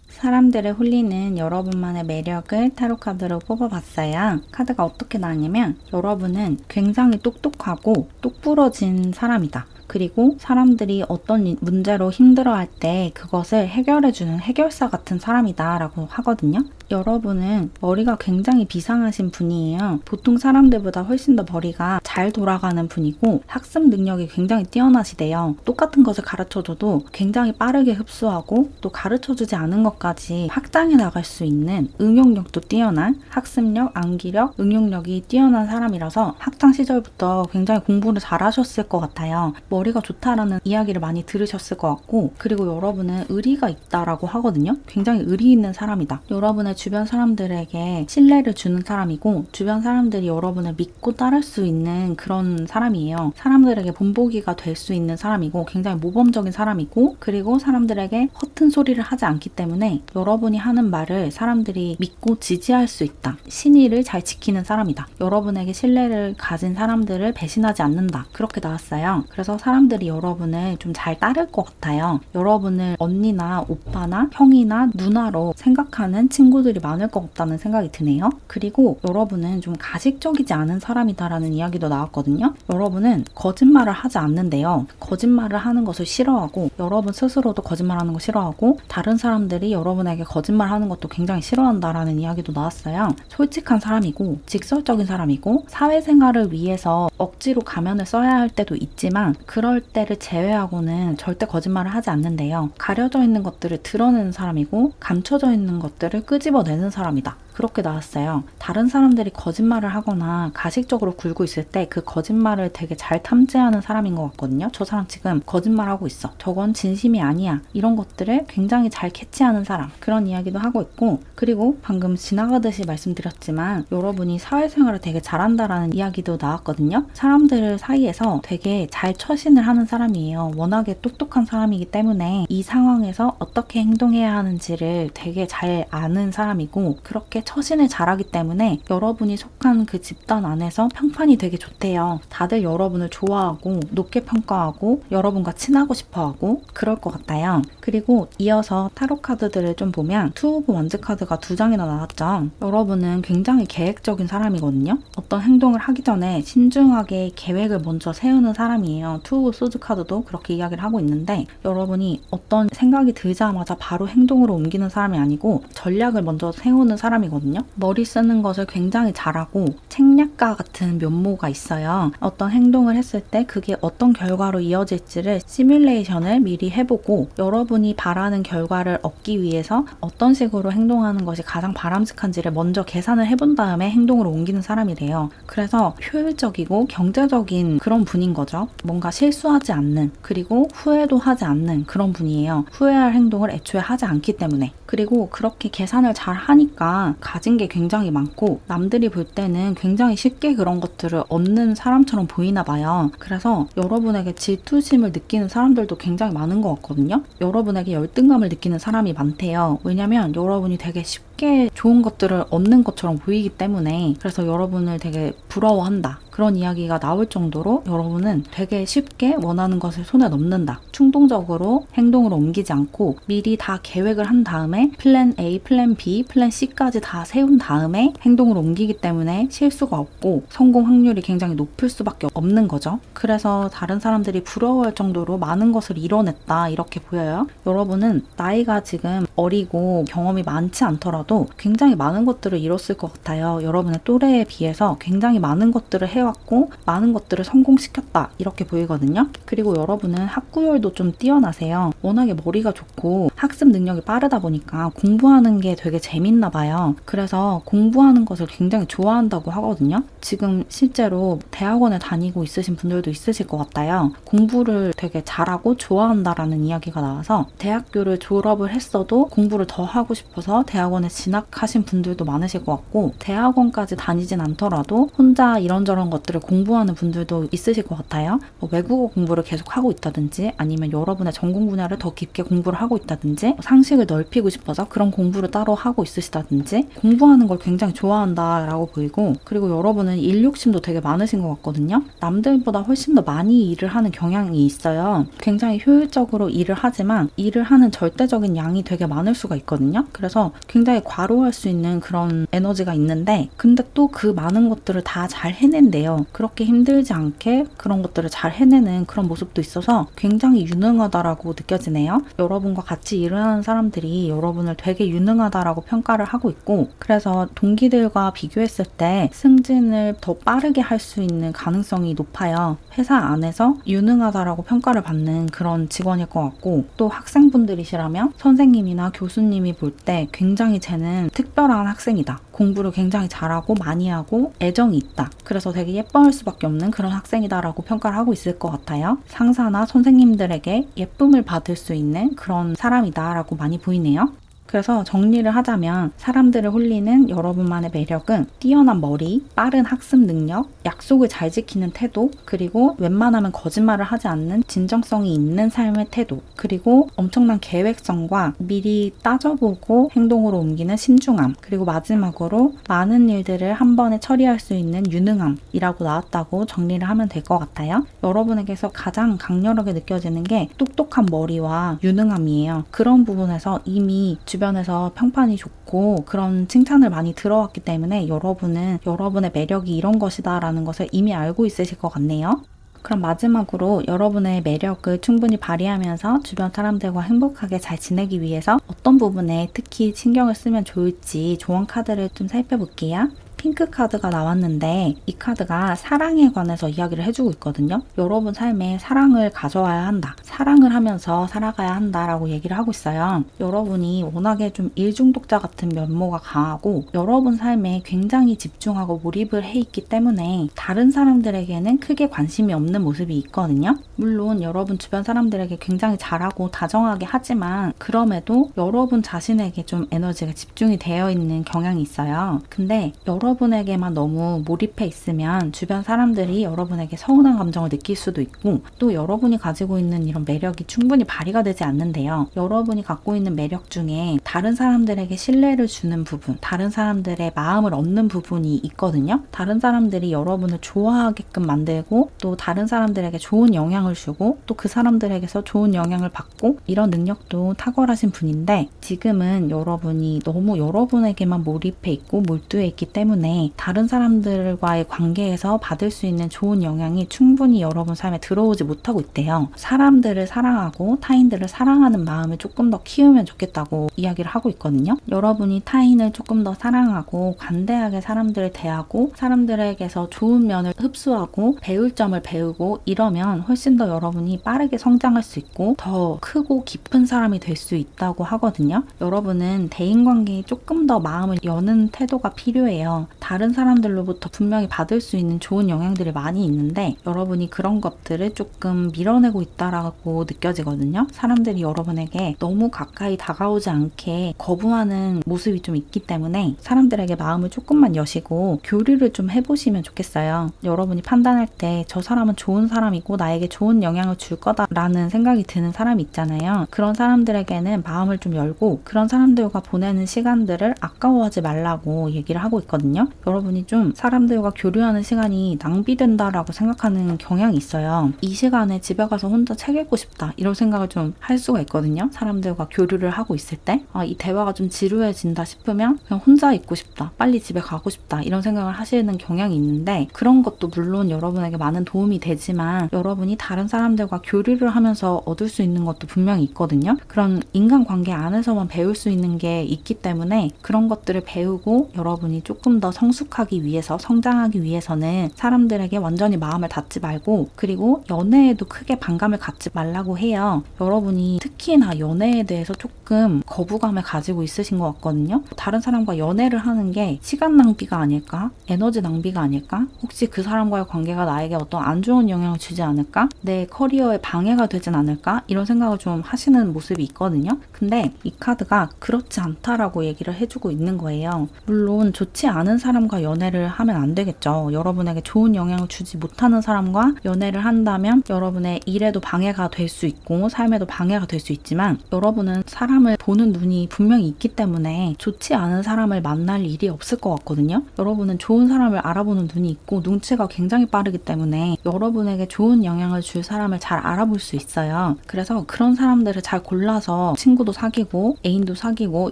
사람들을 홀리는 여러분만의 매력을 타로카드로 뽑아봤어요. 카드가 어떻게 나왔냐면 여러분은 굉장히 똑똑하고 똑부러진 사람이다. 그리고 사람들이 어떤 문제로 힘들어할 때 그것을 해결해주는 해결사 같은 사람이다 라고 하거든요. 여러분은 머리가 굉장히 비상하신 분이에요. 보통 사람들보다 훨씬 더 머리가 잘 돌아가는 분이고 학습 능력이 굉장히 뛰어나시대요. 똑같은 것을 가르쳐줘도 굉장히 빠르게 흡수하고 또 가르쳐주지 않은 것까지 확장해 나갈 수 있는 응용력도 뛰어난 학습력, 암기력, 응용력이 뛰어난 사람이라서 학창 시절부터 굉장히 공부를 잘하셨을 것 같아요. 머리가 좋다라는 이야기를 많이 들으셨을 것 같고 그리고 여러분은 의리가 있다라고 하거든요. 굉장히 의리 있는 사람이다. 여러분의 주변 사람들에게 신뢰를 주는 사람이고 주변 사람들이 여러분을 믿고 따를 수 있는 그런 사람이에요. 사람들에게 본보기가 될 수 있는 사람이고 굉장히 모범적인 사람이고 그리고 사람들에게 허튼 소리를 하지 않기 때문에 여러분이 하는 말을 사람들이 믿고 지지할 수 있다. 신의를 잘 지키는 사람이다. 여러분에게 신뢰를 가진 사람들을 배신하지 않는다. 그렇게 나왔어요. 그래서 사람들이 여러분을 좀 잘 따를 것 같아요. 여러분을 언니나 오빠나 형이나 누나로 생각하는 친구들이 많을 것 같다는 생각이 드네요. 그리고 여러분은 좀 가식적이지 않은 사람이다라는 이야기도 나왔거든요. 여러분은 거짓말을 하지 않는데요. 거짓말을 하는 것을 싫어하고 여러분 스스로도 거짓말하는 거 싫어하고 다른 사람들이 여러분에게 거짓말하는 것도 굉장히 싫어한다라는 이야기도 나왔어요. 솔직한 사람이고 직설적인 사람이고 사회생활을 위해서 억지로 가면을 써야 할 때도 있지만 그럴 때를 제외하고는 절대 거짓말을 하지 않는데요. 가려져 있는 것들을 드러내는 사람이고 감춰져 있는 것들을 끄집어내는 사람이다. 그렇게 나왔어요. 다른 사람들이 거짓말을 하거나 가식적으로 굴고 있을 때 그 거짓말을 되게 잘 탐지하는 사람인 것 같거든요. 저 사람 지금 거짓말하고 있어. 저건 진심이 아니야. 이런 것들을 굉장히 잘 캐치하는 사람. 그런 이야기도 하고 있고 그리고 방금 지나가듯이 말씀드렸지만 여러분이 사회생활을 되게 잘한다라는 이야기도 나왔거든요. 사람들 사이에서 되게 잘 처신을 하는 사람이에요. 워낙에 똑똑한 사람이기 때문에 이 상황에서 어떻게 행동해야 하는지를 되게 잘 아는 사람이고 그렇게 처신을 잘하기 때문에 여러분이 속한 그 집단 안에서 평판이 되게 좋대요. 다들 여러분을 좋아하고 높게 평가하고 여러분과 친하고 싶어하고 그럴 것 같아요. 그리고 이어서 타로 카드들을 좀 보면 투 오브 원즈 카드가 2장이나 나왔죠. 여러분은 굉장히 계획적인 사람이거든요. 어떤 행동을 하기 전에 신중하게 계획을 먼저 세우는 사람이에요. 투 오브 소드 카드도 그렇게 이야기를 하고 있는데 여러분이 어떤 생각이 들자마자 바로 행동으로 옮기는 사람이 아니고 전략을 먼저 세우는 사람이거든요. 머리 쓰는 것을 굉장히 잘하고 책략가 같은 면모가 있어요. 어떤 행동을 했을 때 그게 어떤 결과로 이어질지를 시뮬레이션을 미리 해보고 여러분이 바라는 결과를 얻기 위해서 어떤 식으로 행동하는 것이 가장 바람직한지를 먼저 계산을 해본 다음에 행동으로 옮기는 사람이래요. 그래서 효율적이고 경제적인 그런 분인 거죠. 뭔가 실수하지 않는 그리고 후회도 하지 않는 그런 분이에요. 후회할 행동을 애초에 하지 않기 때문에. 그리고 그렇게 계산을 잘 하니까 가진 게 굉장히 많고 남들이 볼 때는 굉장히 쉽게 그런 것들을 얻는 사람처럼 보이나 봐요. 그래서 여러분에게 질투심을 느끼는 사람들도 굉장히 많은 것 같거든요. 여러분에게 열등감을 느끼는 사람이 많대요. 왜냐면 여러분이 되게 쉽게 좋은 것들을 얻는 것처럼 보이기 때문에 그래서 여러분을 되게 부러워한다. 그런 이야기가 나올 정도로 여러분은 되게 쉽게 원하는 것을 손에 넣는다. 충동적으로 행동으로 옮기지 않고 미리 다 계획을 한 다음에 플랜 A, 플랜 B, 플랜 C까지 다 세운 다음에 행동으로 옮기기 때문에 실수가 없고 성공 확률이 굉장히 높을 수밖에 없는 거죠. 그래서 다른 사람들이 부러워할 정도로 많은 것을 이뤄냈다 이렇게 보여요. 여러분은 나이가 지금 어리고 경험이 많지 않더라도 굉장히 많은 것들을 이뤘을 것 같아요. 여러분의 또래에 비해서 굉장히 많은 것들을 해왔고 많은 것들을 성공시켰다 이렇게 보이거든요. 그리고 여러분은 학구열도 좀 뛰어나세요. 워낙에 머리가 좋고 학습 능력이 빠르다 보니까 공부하는 게 되게 재밌나 봐요. 그래서 공부하는 것을 굉장히 좋아한다고 하거든요. 지금 실제로 대학원에 다니고 있으신 분들도 있으실 것 같아요. 공부를 되게 잘하고 좋아한다라는 이야기가 나와서 대학교를 졸업을 했어도 공부를 더 하고 싶어서 대학원에 진학하신 분들도 많으실 것 같고 대학원까지 다니진 않더라도 혼자 이런저런 것들을 공부하는 분들도 있으실 것 같아요. 뭐 외국어 공부를 계속 하고 있다든지 아니면 여러분의 전공 분야를 더 깊게 공부를 하고 있다든지 싶으시다든지 상식을 넓히고 싶어서 그런 공부를 따로 하고 있으시다든지 공부하는 걸 굉장히 좋아한다라고 보이고, 그리고 여러분은 일 욕심도 되게 많으신 것 같거든요. 남들보다 훨씬 더 많이 일을 하는 경향이 있어요. 굉장히 효율적으로 일을 하지만 일을 하는 절대적인 양이 되게 많을 수가 있거든요. 그래서 굉장히 과로할 수 있는 그런 에너지가 있는데, 근데 또 그 많은 것들을 다 잘 해낸대요. 그렇게 힘들지 않게 그런 것들을 잘 해내는 그런 모습도 있어서 굉장히 유능하다라고 느껴지네요. 여러분과 같이 일을 하는 사람들이 여러분을 되게 유능하다라고 평가를 하고 있고, 그래서 동기들과 비교했을 때 승진을 더 빠르게 할 수 있는 가능성이 높아요. 회사 안에서 유능하다라고 평가를 받는 그런 직원일 것 같고, 또 학생분들이시라면 선생님이나 교수님이 볼 때 굉장히 쟤는 특별한 학생이다, 공부를 굉장히 잘하고 많이 하고 애정이 있다, 그래서 되게 예뻐할 수밖에 없는 그런 학생이다라고 평가를 하고 있을 것 같아요. 상사나 선생님들에게 예쁨을 받을 수 있는 그런 사람이다라고 많이 보이네요. 그래서 정리를 하자면 사람들을 홀리는 여러분만의 매력은 뛰어난 머리, 빠른 학습 능력, 약속을 잘 지키는 태도, 그리고 웬만하면 거짓말을 하지 않는 진정성이 있는 삶의 태도, 그리고 엄청난 계획성과 미리 따져보고 행동으로 옮기는 신중함, 그리고 마지막으로 많은 일들을 한 번에 처리할 수 있는 유능함이라고 나왔다고 정리를 하면 될 것 같아요. 여러분에게서 가장 강렬하게 느껴지는 게 똑똑한 머리와 유능함이에요. 그런 부분에서 이미 주변에서 평판이 좋고 그런 칭찬을 많이 들어왔기 때문에 여러분은 여러분의 매력이 이런 것이다 라는 것을 이미 알고 있으실 것 같네요. 그럼 마지막으로 여러분의 매력을 충분히 발휘하면서 주변 사람들과 행복하게 잘 지내기 위해서 어떤 부분에 특히 신경을 쓰면 좋을지 조언 카드를 좀 살펴볼게요. 핑크 카드가 나왔는데 이 카드가 사랑에 관해서 이야기를 해주고 있거든요. 여러분 삶에 사랑을 가져와야 한다, 사랑을 하면서 살아가야 한다라고 얘기를 하고 있어요. 여러분이 워낙에 좀 일중독자 같은 면모가 강하고 여러분 삶에 굉장히 집중하고 몰입을 해 있기 때문에 다른 사람들에게는 크게 관심이 없는 모습이 있거든요. 물론 여러분 주변 사람들에게 굉장히 잘하고 다정하게 하지만 그럼에도 여러분 자신에게 좀 에너지가 집중이 되어 있는 경향이 있어요. 근데 여러분에게만 너무 몰입해 있으면 주변 사람들이 여러분에게 서운한 감정을 느낄 수도 있고, 또 여러분이 가지고 있는 이런 매력이 충분히 발휘가 되지 않는데요. 여러분이 갖고 있는 매력 중에 다른 사람들에게 신뢰를 주는 부분, 다른 사람들의 마음을 얻는 부분이 있거든요. 다른 사람들이 여러분을 좋아하게끔 만들고 또 다른 사람들에게 좋은 영향을 주고 또 그 사람들에게서 좋은 영향을 받고, 이런 능력도 탁월하신 분인데 지금은 여러분이 너무 여러분에게만 몰입해 있고 몰두해 있기 때문에 다른 사람들과의 관계에서 받을 수 있는 좋은 영향이 충분히 여러분 삶에 들어오지 못하고 있대요. 사람들을 사랑하고 타인들을 사랑하는 마음을 조금 더 키우면 좋겠다고 이야기를 하고 있거든요. 여러분이 타인을 조금 더 사랑하고 관대하게 사람들을 대하고 사람들에게서 좋은 면을 흡수하고 배울 점을 배우고 이러면 훨씬 더 여러분이 빠르게 성장할 수 있고 더 크고 깊은 사람이 될 수 있다고 하거든요. 여러분은 대인관계에 조금 더 마음을 여는 태도가 필요해요. 다른 사람들로부터 분명히 받을 수 있는 좋은 영향들이 많이 있는데 여러분이 그런 것들을 조금 밀어내고 있다라고 느껴지거든요. 사람들이 여러분에게 너무 가까이 다가오지 않게 거부하는 모습이 좀 있기 때문에 사람들에게 마음을 조금만 여시고 교류를 좀 해보시면 좋겠어요. 여러분이 판단할 때 저 사람은 좋은 사람이고 나에게 좋은 영향을 줄 거다라는 생각이 드는 사람이 있잖아요. 그런 사람들에게는 마음을 좀 열고 그런 사람들과 보내는 시간들을 아까워하지 말라고 얘기를 하고 있거든요. 여러분이 좀 사람들과 교류하는 시간이 낭비된다라고 생각하는 경향이 있어요. 이 시간에 집에 가서 혼자 책 읽고 싶다 이런 생각을 좀 할 수가 있거든요. 사람들과 교류를 하고 있을 때 이 대화가 좀 지루해진다 싶으면 그냥 혼자 있고 싶다, 빨리 집에 가고 싶다 이런 생각을 하시는 경향이 있는데, 그런 것도 물론 여러분에게 많은 도움이 되지만 여러분이 다른 사람들과 교류를 하면서 얻을 수 있는 것도 분명히 있거든요. 그런 인간관계 안에서만 배울 수 있는 게 있기 때문에 그런 것들을 배우고 여러분이 조금 더 성숙하기 위해서, 성장하기 위해서는 사람들에게 완전히 마음을 닫지 말고, 그리고 연애에도 크게 반감을 갖지 말라고 해요. 여러분이 특히나 연애에 대해서 조금 거부감을 가지고 있으신 것 같거든요. 다른 사람과 연애를 하는 게 시간 낭비가 아닐까? 에너지 낭비가 아닐까? 혹시 그 사람과의 관계가 나에게 어떤 안 좋은 영향을 주지 않을까? 내 커리어에 방해가 되진 않을까? 이런 생각을 좀 하시는 모습이 있거든요. 근데 이 카드가 그렇지 않다라고 얘기를 해주고 있는 거예요. 물론 좋지 않은 않은 사람과 연애를 하면 안 되겠죠. 여러분에게 좋은 영향을 주지 못하는 사람과 연애를 한다면 여러분의 일에도 방해가 될 수 있고 삶에도 방해가 될 수 있지만 여러분은 사람을 보는 눈이 분명히 있기 때문에 좋지 않은 사람을 만날 일이 없을 것 같거든요. 여러분은 좋은 사람을 알아보는 눈이 있고 눈치가 굉장히 빠르기 때문에 여러분에게 좋은 영향을 줄 사람을 잘 알아볼 수 있어요. 그래서 그런 사람들을 잘 골라서 친구도 사귀고 애인도 사귀고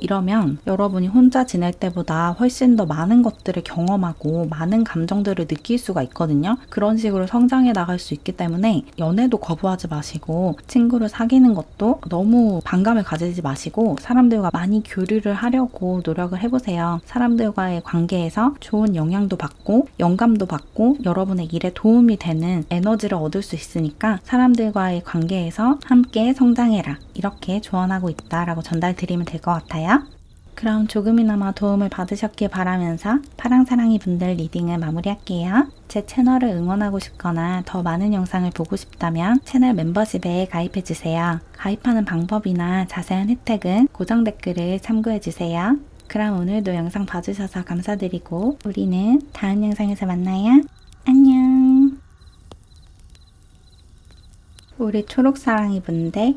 이러면 여러분이 혼자 지낼 때보다 훨씬 더 많은 것들을 경험하고 많은 감정들을 느낄 수가 있거든요. 그런 식으로 성장해 나갈 수 있기 때문에 연애도 거부하지 마시고 친구를 사귀는 것도 너무 반감을 가지지 마시고 사람들과 많이 교류를 하려고 노력을 해보세요. 사람들과의 관계에서 좋은 영향도 받고 영감도 받고 여러분의 일에 도움이 되는 에너지를 얻을 수 있으니까 사람들과의 관계에서 함께 성장해라 이렇게 조언하고 있다라고 전달드리면 될 것 같아요. 그럼 조금이나마 도움을 받으셨길 바라면서 파랑사랑이 분들 리딩을 마무리할게요. 제 채널을 응원하고 싶거나 더 많은 영상을 보고 싶다면 채널 멤버십에 가입해주세요. 가입하는 방법이나 자세한 혜택은 고정 댓글을 참고해주세요. 그럼 오늘도 영상 봐주셔서 감사드리고 우리는 다음 영상에서 만나요. 안녕. 우리 초록사랑이 분들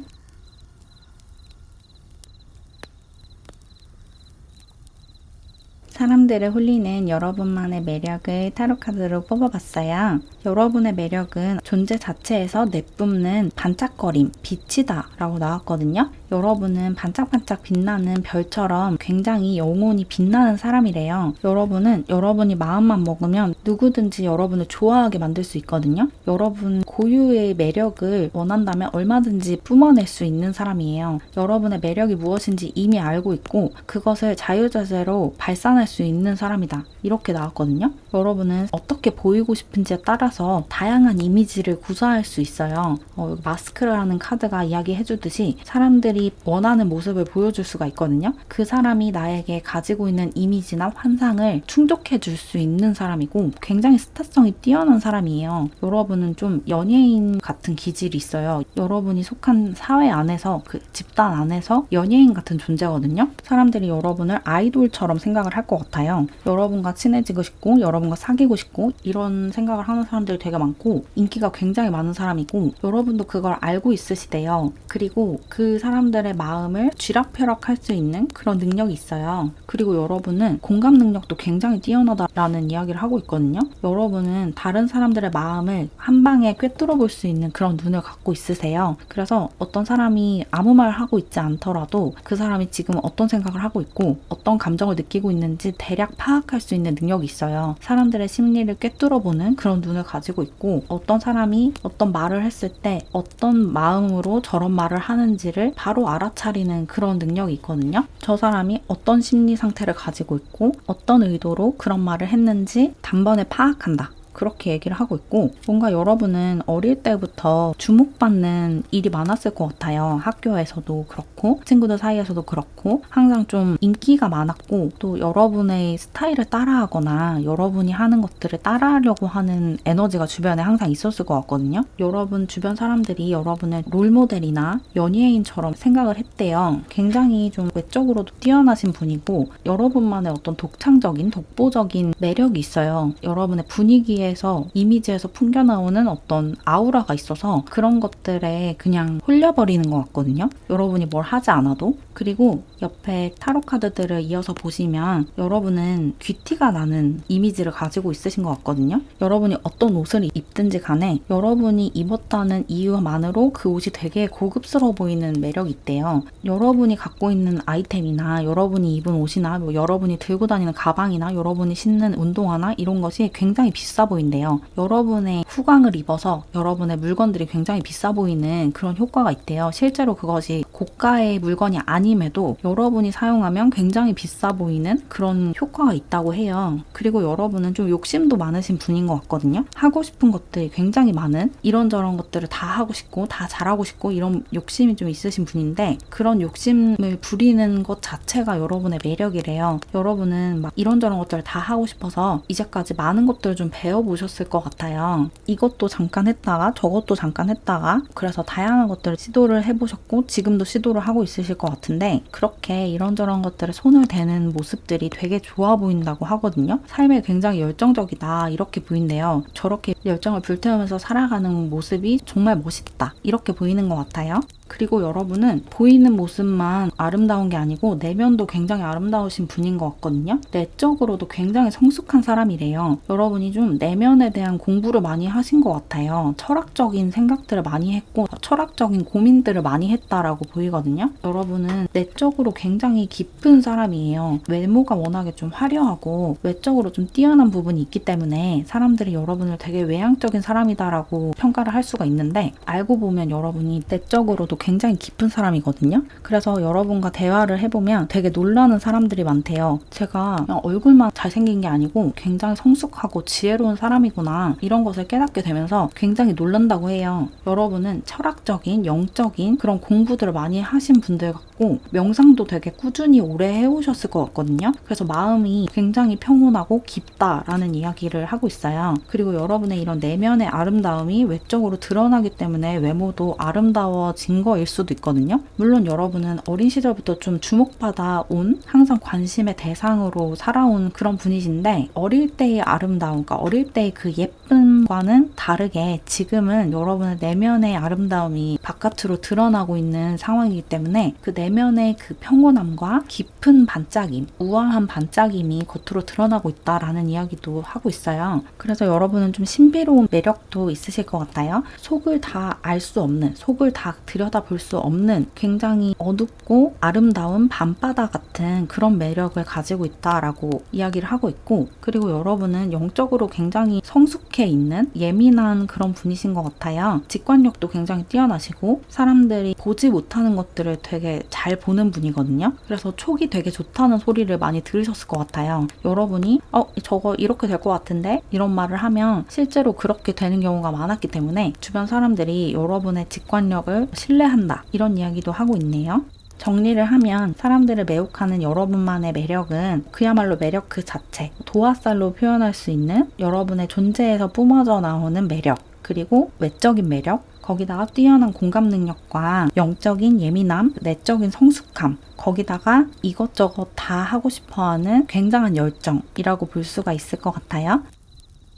사람들을 홀리는 여러분만의 매력을 타로카드로 뽑아봤어요. 여러분의 매력은 존재 자체에서 내뿜는 반짝거림, 빛이다 라고 나왔거든요. 여러분은 반짝반짝 빛나는 별처럼 굉장히 영혼이 빛나는 사람이래요. 여러분은 여러분이 마음만 먹으면 누구든지 여러분을 좋아하게 만들 수 있거든요. 여러분 고유의 매력을 원한다면 얼마든지 뿜어낼 수 있는 사람이에요. 여러분의 매력이 무엇인지 이미 알고 있고 그것을 자유자재로 발산할 수 있는 사람이다. 이렇게 나왔거든요. 여러분은 어떻게 보이고 싶은지에 따라서 다양한 이미지를 구사할 수 있어요. 마스크라는 카드가 이야기해주듯이 사람들이 원하는 모습을 보여줄 수가 있거든요. 그 사람이 나에게 가지고 있는 이미지나 환상을 충족해줄 수 있는 사람이고 굉장히 스타성이 뛰어난 사람이에요. 여러분은 좀 연예인 같은 기질이 있어요. 여러분이 속한 사회 안에서 그 집단 안에서 연예인 같은 존재거든요. 사람들이 여러분을 아이돌처럼 생각을 할 것 같아요. 여러분과 친해지고 싶고 여러분과 사귀고 싶고 이런 생각을 하는 사람들이 되게 많고 인기가 굉장히 많은 사람이고 여러분도 그걸 알고 있으시대요. 그리고 그 사람들의 마음을 쥐락펴락할 수 있는 그런 능력이 있어요. 그리고 여러분은 공감 능력도 굉장히 뛰어나다라는 이야기를 하고 있거든요. 여러분은 다른 사람들의 마음을 한 방에 꿰뚫어 볼 수 있는 그런 눈을 갖고 있으세요. 그래서 어떤 사람이 아무 말 하고 있지 않더라도 그 사람이 지금 어떤 생각을 하고 있고 어떤 감정을 느끼고 있는지 대략 파악할 수 있는 능력이 있어요. 사람들의 심리를 꿰뚫어보는 그런 눈을 가지고 있고 어떤 사람이 어떤 말을 했을 때 어떤 마음으로 저런 말을 하는지를 바로 알아차리는 그런 능력이 있거든요. 저 사람이 어떤 심리 상태를 가지고 있고 어떤 의도로 그런 말을 했는지 단번에 파악한다. 그렇게 얘기를 하고 있고 뭔가 여러분은 어릴 때부터 주목받는 일이 많았을 것 같아요. 학교에서도 그렇고 친구들 사이에서도 그렇고 항상 좀 인기가 많았고 또 여러분의 스타일을 따라하거나 여러분이 하는 것들을 따라하려고 하는 에너지가 주변에 항상 있었을 것 같거든요. 여러분 주변 사람들이 여러분의 롤모델이나 연예인처럼 생각을 했대요. 굉장히 좀 외적으로도 뛰어나신 분이고 여러분만의 어떤 독창적인 독보적인 매력이 있어요. 여러분의 분위기에 이미지에서 풍겨나오는 어떤 아우라가 있어서 그런 것들에 그냥 홀려버리는 것 같거든요. 여러분이 뭘 하지 않아도. 그리고 옆에 타로 카드들을 이어서 보시면 여러분은 귀티가 나는 이미지를 가지고 있으신 것 같거든요. 여러분이 어떤 옷을 입든지 간에 여러분이 입었다는 이유만으로 그 옷이 되게 고급스러워 보이는 매력이 있대요. 여러분이 갖고 있는 아이템이나 여러분이 입은 옷이나 뭐 여러분이 들고 다니는 가방이나 여러분이 신는 운동화나 이런 것이 굉장히 비싸 보인대요. 여러분의 후광을 입어서 여러분의 물건들이 굉장히 비싸 보이는 그런 효과가 있대요. 실제로 그것이 고가의 물건이 아님에도 여러분이 사용하면 굉장히 비싸 보이는 그런 효과가 있다고 해요. 그리고 여러분은 좀 욕심도 많으신 분인 것 같거든요. 하고 싶은 것들이 굉장히 많은 이런저런 것들을 다 하고 싶고 다 잘하고 싶고 이런 욕심이 좀 있으신 분인데 그런 욕심을 부리는 것 자체가 여러분의 매력이래요. 여러분은 막 이런저런 것들을 다 하고 싶어서 이제까지 많은 것들을 좀 배워보고 느껴보셨을 것 같아요. 이것도 잠깐 했다가 저것도 잠깐 했다가 그래서 다양한 것들을 시도를 해보셨고 지금도 시도를 하고 있으실 것 같은데 그렇게 이런저런 것들에 손을 대는 모습들이 되게 좋아 보인다고 하거든요. 삶에 굉장히 열정적이다 이렇게 보인대요. 저렇게 열정을 불태우면서 살아가는 모습이 정말 멋있다 이렇게 보이는 것 같아요. 그리고 여러분은 보이는 모습만 아름다운 게 아니고 내면도 굉장히 아름다우신 분인 것 같거든요. 내적으로도 굉장히 성숙한 사람이래요. 여러분이 좀 내면에 대한 공부를 많이 하신 것 같아요. 철학적인 생각들을 많이 했고 철학적인 고민들을 많이 했다라고 보이거든요. 여러분은 내적으로 굉장히 깊은 사람이에요. 외모가 워낙에 좀 화려하고 외적으로 좀 뛰어난 부분이 있기 때문에 사람들이 여러분을 되게 외향적인 사람이다라고 평가를 할 수가 있는데 알고 보면 여러분이 내적으로도 굉장히 깊은 사람이거든요. 그래서 여러분과 대화를 해보면 되게 놀라는 사람들이 많대요. 제가 그냥 얼굴만 잘생긴 게 아니고 굉장히 성숙하고 지혜로운 사람이구나 이런 것을 깨닫게 되면서 굉장히 놀란다고 해요. 여러분은 철학적인 영적인 그런 공부들을 많이 하신 분들 같고 명상도 되게 꾸준히 오래 해오셨을 것 같거든요. 그래서 마음이 굉장히 평온하고 깊다라는 이야기를 하고 있어요. 그리고 여러분의 이런 내면의 아름다움이 외적으로 드러나기 때문에 외모도 아름다워진 거일 수도 있거든요. 물론 여러분은 어린 시절부터 좀 주목받아 온 항상 관심의 대상으로 살아온 그런 분이신데 어릴 때의 아름다움, 그러니까 어릴 때의 그 예쁨과는 다르게 지금은 여러분의 내면의 아름다움이 바깥으로 드러나고 있는 상황이기 때문에 그 내면의 그 평온함과 깊은 반짝임, 우아한 반짝임이 겉으로 드러나고 있다라는 이야기도 하고 있어요. 그래서 여러분은 좀 신비로운 매력도 있으실 것 같아요. 속을 다 알 수 없는, 속을 다 들여다볼 수 없는 굉장히 어둡고 아름다운 밤바다 같은 그런 매력을 가지고 있다라고 이야기를 하고 있고 그리고 여러분은 영적으로 굉장히 성숙해 있는 예민한 그런 분이신 것 같아요. 직관력도 굉장히 뛰어나시고 사람들이 보지 못하는 것들을 되게 잘 보는 분이거든요. 그래서 촉이 되게 좋다는 소리를 많이 들으셨을 것 같아요. 여러분이 저거 이렇게 될 것 같은데 이런 말을 하면 실제로 그렇게 되는 경우가 많았기 때문에 주변 사람들이 여러분의 직관력을 신뢰한다 이런 이야기도 하고 있네요. 정리를 하면 사람들을 매혹하는 여러분만의 매력은 그야말로 매력 그 자체, 도화살로 표현할 수 있는 여러분의 존재에서 뿜어져 나오는 매력, 그리고 외적인 매력, 거기다가 뛰어난 공감 능력과 영적인 예민함, 내적인 성숙함, 거기다가 이것저것 다 하고 싶어하는 굉장한 열정이라고 볼 수가 있을 것 같아요.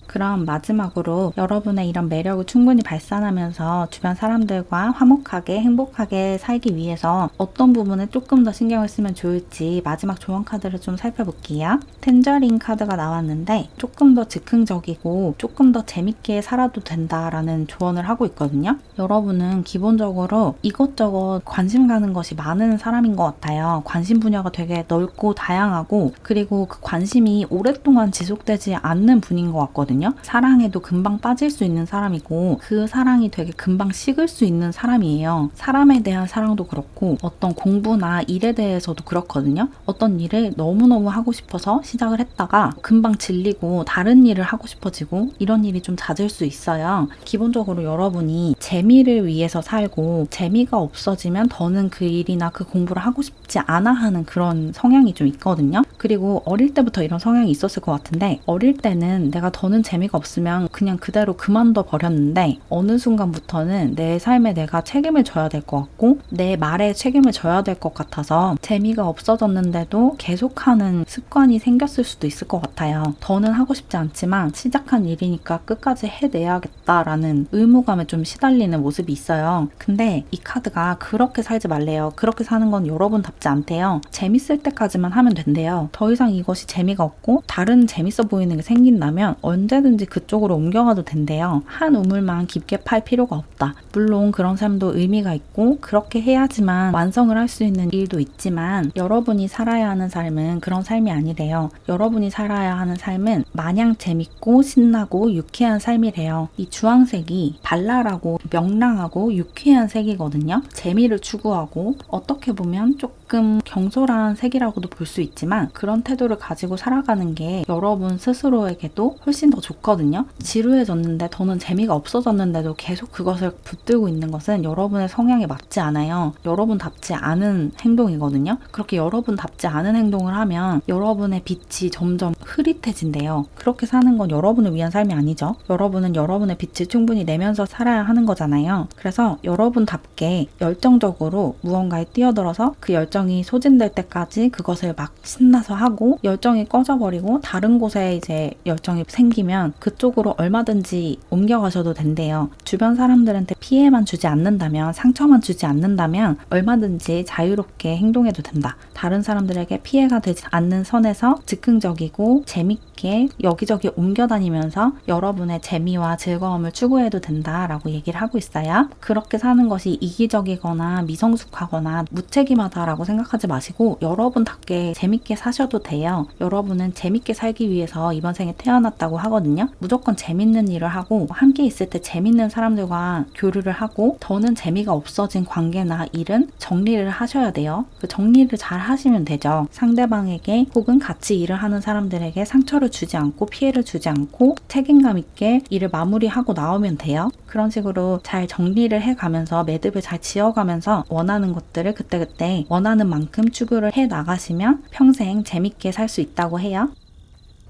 그럼 마지막으로 여러분의 이런 매력을 충분히 발산하면서 주변 사람들과 화목하게 행복하게 살기 위해서 어떤 부분에 조금 더 신경을 쓰면 좋을지 마지막 조언 카드를 좀 살펴볼게요. 텐저린 카드가 나왔는데 조금 더 즉흥적이고 조금 더 재밌게 살아도 된다라는 조언을 하고 있거든요. 여러분은 기본적으로 이것저것 관심 가는 것이 많은 사람인 것 같아요. 관심 분야가 되게 넓고 다양하고 그리고 그 관심이 오랫동안 지속되지 않는 분인 것 같거든요. 사랑에도 금방 빠질 수 있는 사람이고 그 사랑이 되게 금방 식을 수 있는 사람이에요. 사람에 대한 사랑도 그렇고 어떤 공부나 일에 대해서도 그렇거든요. 어떤 일을 너무너무 하고 싶어서 시작을 했다가 금방 질리고 다른 일을 하고 싶어지고 이런 일이 좀 잦을 수 있어요. 기본적으로 여러분이 재미를 위해서 살고 재미가 없어지면 더는 그 일이나 그 공부를 하고 싶지 않아 하는 그런 성향이 좀 있거든요. 그리고 어릴 때부터 이런 성향이 있었을 것 같은데 어릴 때는 내가 더는 재미가 없으면 그냥 그대로 그만둬 버렸는데 어느 순간부터는 내 삶에 내가 책임을 져야 될 것 같고 내 말에 책임을 져야 될 것 같아서 재미가 없어졌는데도 계속하는 습관이 생겼을 수도 있을 것 같아요. 더는 하고 싶지 않지만 시작한 일이니까 끝까지 해내야겠다라는 의무감에 좀 시달리는 모습이 있어요. 근데 이 카드가 그렇게 살지 말래요. 그렇게 사는 건 여러분답지 않대요. 재밌을 때까지만 하면 된대요. 더 이상 이것이 재미가 없고 다른 재밌어 보이는 게 생긴다면 언제든지 그쪽으로 옮겨가도 된대요. 한 우물만 깊게 팔 필요가 없다. 물론 그런 삶도 의미가 있고 그렇게 해야지만 완성을 할 수 있는 일도 있지만 여러분이 살아야 하는 삶은 그런 삶이 아니래요. 여러분이 살아야 하는 삶은 마냥 재밌고 신나고 유쾌한 삶이래요. 이 주황색이 발랄하고 명랑하고 유쾌한 색이거든요. 재미를 추구하고 어떻게 보면 조금 가끔 경솔한 색이라고도 볼 수 있지만 그런 태도를 가지고 살아가는 게 여러분 스스로에게도 훨씬 더 좋거든요. 지루해졌는데 더는 재미가 없어졌는데도 계속 그것을 붙들고 있는 것은 여러분의 성향에 맞지 않아요. 여러분답지 않은 행동이거든요. 그렇게 여러분답지 않은 행동을 하면 여러분의 빛이 점점 흐릿해진대요. 그렇게 사는 건 여러분을 위한 삶이 아니죠. 여러분은 여러분의 빛을 충분히 내면서 살아야 하는 거잖아요. 그래서 여러분답게 열정적으로 무언가에 뛰어들어서 그 열정이 소진될 때까지 그것을 막 신나서 하고, 열정이 꺼져버리고 다른 곳에 이제 열정이 생기면 그쪽으로 얼마든지 옮겨가셔도 된대요. 주변 사람들한테 피해만 주지 않는다면, 상처만 주지 않는다면 얼마든지 자유롭게 행동해도 된다. 다른 사람들에게 피해가 되지 않는 선에서 즉흥적이고 재밌게 여기저기 옮겨다니면서 여러분의 재미와 즐거움을 추구해도 된다라고 얘기를 하고 있어요. 그렇게 사는 것이 이기적이거나 미성숙하거나 무책임하다라고 생각하지 마시고 여러분답게 재밌게 사셔도 돼요. 여러분은 재밌게 살기 위해서 이번 생에 태어났다고 하거든요. 무조건 재밌는 일을 하고 함께 있을 때 재밌는 사람들과 교류를 하고, 더는 재미가 없어진 관계나 일은 정리를 하셔야 돼요. 그 정리를 잘 하시면 되죠. 상대방에게 혹은 같이 일을 하는 사람들에게 상처를 주지 않고 피해를 주지 않고 책임감 있게 일을 마무리하고 나오면 돼요. 그런 식으로 잘 정리를 해가면서 매듭을 잘 지어가면서 원하는 것들을 그때그때 원하는 만큼 추구를 해 나가시면 평생 재밌게 살 수 있다고 해요.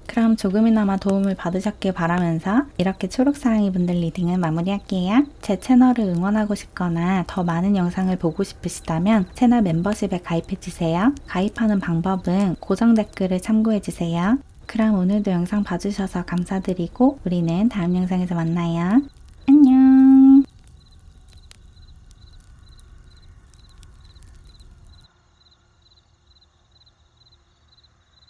그럼 조금이나마 도움을 받으셨길 바라면서 이렇게 초록사랑이 분들 리딩을 마무리할게요. 제 채널을 응원하고 싶거나 더 많은 영상을 보고 싶으시다면 채널 멤버십에 가입해주세요. 가입하는 방법은 고정 댓글을 참고해주세요. 그럼 오늘도 영상 봐주셔서 감사드리고 우리는 다음 영상에서 만나요.